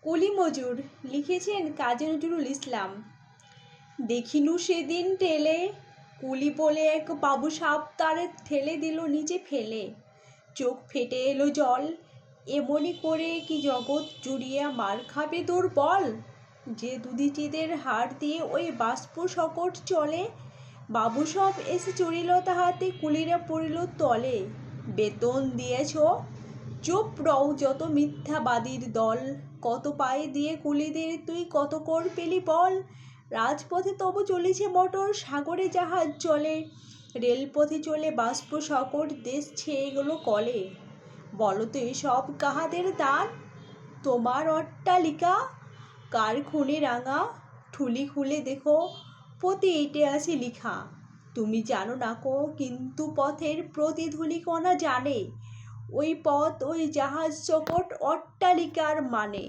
কুলি মজুর লিখেছেন কাজী নজরুল ইসলাম। দেখিনু সেদিন টেলে, কুলি বলে এক বাবু সাপ তার ঠেলে দিল নিচে ফেলে। চোখ ফেটে এলো জল, এমনি করে কি জগৎ জুড়িয়া মার খাবে তোর বল। যে দুদিচিদের হাড় দিয়ে ওই বাষ্প সকট চলে, বাবু সব এসে চড়িল তাহাতে, কুলিরা পড়িল তলে। বেতন দিয়েছ? চুপ রও যত মিথ্যাবাদীর দল, কত পায়ে দিয়ে কুলিদের তুই কত কর পেলি বল। রাজপথে তবু চলেছে মোটর, সাগরে জাহাজ চলে, রেলপথে চলে বাষ্প সকট, দেশ ছেয়ে গেল কলে। বলো তো এসব কাহাদের দান? তোমার অট্টালিকা? কার খুনে রাঙা? ঠুলি খুলে দেখো, প্রতি ইটে আছে লিখা। তুমি জানো না কো, কিন্তু পথের প্রতি ধূলিকণা জানে, ওই পথ ওই জাহাজ চকট অট্টালিকার মানে।